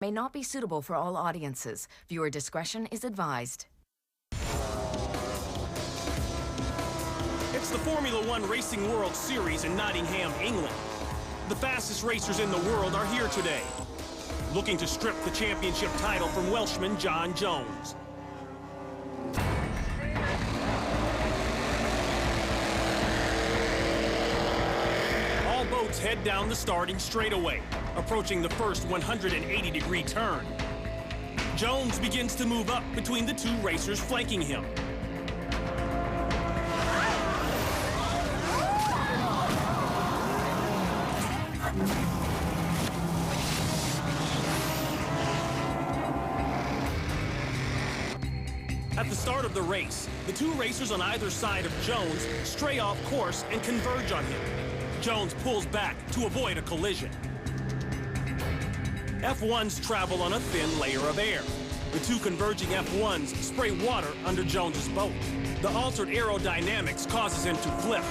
may not be suitable for all audiences. Viewer discretion is advised. It's the Formula One Racing World Series in Nottingham, England. The fastest racers in the world are here today, looking to strip the championship title from Welshman John Jones. All boats head down the starting straightaway, approaching the first 180-degree turn. Jones begins to move up between the two racers flanking him. At the start of the race, the two racers on either side of Jones stray off course and converge on him. Jones pulls back to avoid a collision. F1s travel on a thin layer of air. The two converging F1s spray water under Jones's boat. The altered aerodynamics causes him to flip.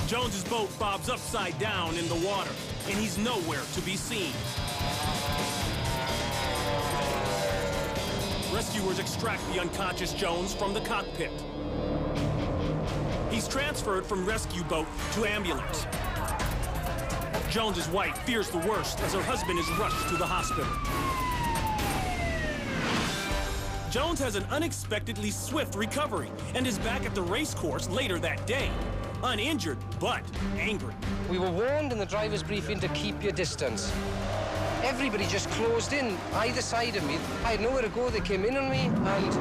Jones's boat bobs upside down in the water, and he's nowhere to be seen. Rescuers extract the unconscious Jones from the cockpit. He's transferred from rescue boat to ambulance. Jones's wife fears the worst as her husband is rushed to the hospital. Jones has an unexpectedly swift recovery and is back at the race course later that day. Uninjured, but angry. We were warned in the driver's briefing to keep your distance. Everybody just closed in either side of me. I had nowhere to go. They came in on me and...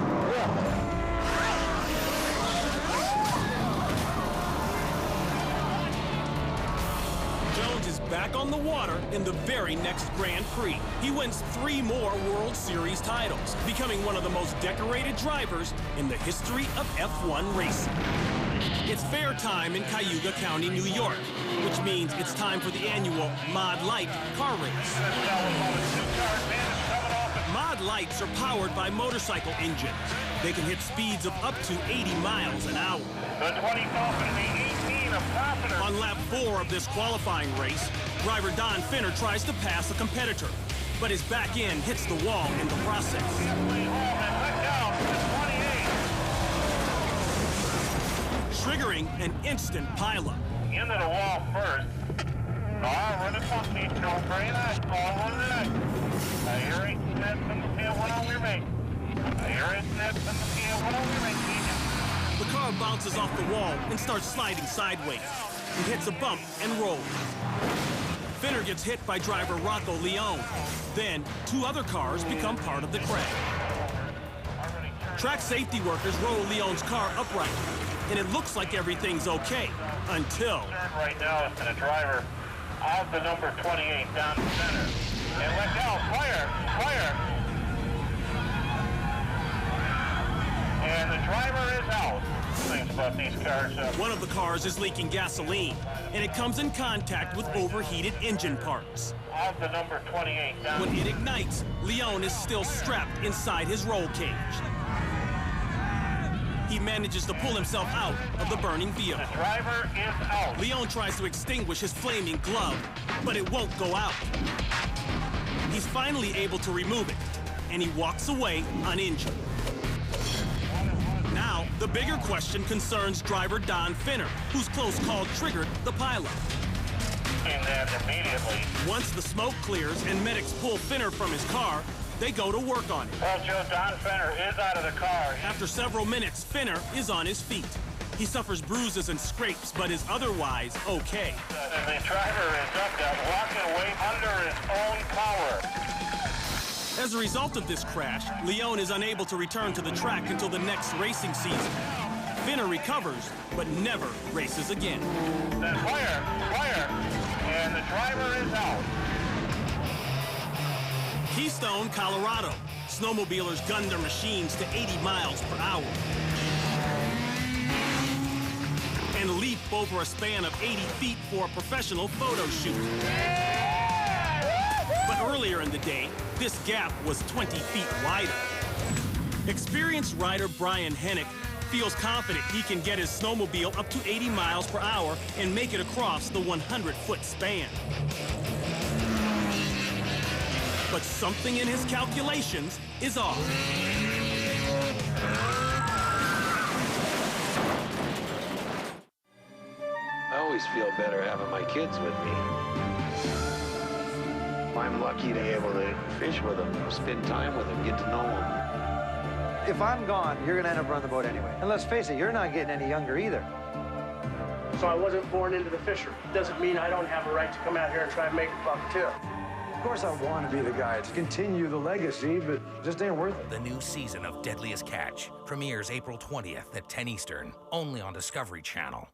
Jones is back on the water in the very next Grand Prix. He wins 3 more World Series titles, becoming one of the most decorated drivers in the history of F1 racing. It's fair time in Cayuga County, New York, which means it's time for the annual Mod Light car race. Mod Lights are powered by motorcycle engines. They can hit speeds of up to 80 miles an hour. The 20 Falcon and the 18 of Profiter. On lap 4 of this qualifying race, driver Don Finner tries to pass a competitor, but his back end hits the wall in the process. Triggering an instant pileup. Into the wall first. We're the company. Don't bring that. All on that. I hear it. That's from the tail. What on your mate? I hear it. That's from the tail. What on your mate? The car bounces off the wall and starts sliding sideways. It hits a bump and rolls. Finner gets hit by driver Rocco Leone. Then, 2 other cars become part of the crash. Track safety workers roll Leone's car upright, and it looks like everything's okay, until... Right now is to the driver of the number 28 down the center. And let go, fire! And the driver is out. Things about these cars. One of the cars is leaking gasoline, and it comes in contact with overheated engine parts. Of the number 28 down. When it ignites, Leone is still strapped inside his roll cage. He manages to pull himself out of the burning vehicle. The driver is out. Leone tries to extinguish his flaming glove, but it won't go out. He's finally able to remove it, and he walks away uninjured. Now, the bigger question concerns driver Don Finner, whose close call triggered the pileup. And that immediately. Once the smoke clears and medics pull Finner from his car, they go to work on it. Well, Joe, Don Finner is out of the car. After several minutes, Finner is on his feet. He suffers bruises and scrapes, but is otherwise okay. And the driver is up, walking away under his own power. As a result of this crash, Leone is unable to return to the track until the next racing season. Finner recovers, but never races again. Then fire, and the driver is out. Keystone, Colorado. Snowmobilers gun their machines to 80 miles per hour and leap over a span of 80 feet for a professional photo shoot. But earlier in the day, this gap was 20 feet wider. Experienced rider Brian Hennick feels confident he can get his snowmobile up to 80 miles per hour and make it across the 100-foot span. But something in his calculations is off. I always feel better having my kids with me. I'm lucky to be able to fish with them, spend time with them, get to know them. If I'm gone, you're going to end up running the boat anyway. And let's face it, you're not getting any younger either. So I wasn't born into the fishery. Doesn't mean I don't have a right to come out here and try and make a buck too. Of course I want to be the guy to continue the legacy, but it just ain't worth it. The new season of Deadliest Catch premieres April 20th at 10 Eastern, only on Discovery Channel.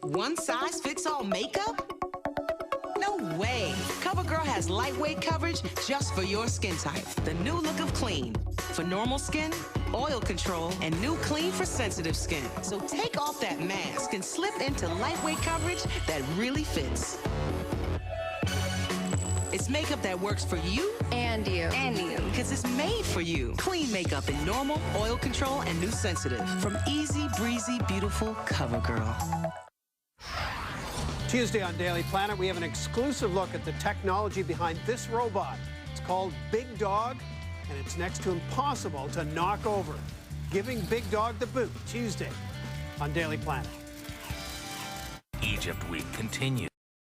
One size fits all makeup? No way. CoverGirl has lightweight coverage just for your skin type. The new look of clean for normal skin, oil control, and new clean for sensitive skin. So take off that mask and slip into lightweight coverage that really fits. It's makeup that works for you and you. And you. Because it's made for you. Clean makeup in normal, oil control, and new sensitive. From easy, breezy, beautiful CoverGirl. Tuesday on Daily Planet, we have an exclusive look at the technology behind this robot. It's called Big Dog, and it's next to impossible to knock over. Giving Big Dog the boot, Tuesday on Daily Planet. Egypt Week continues.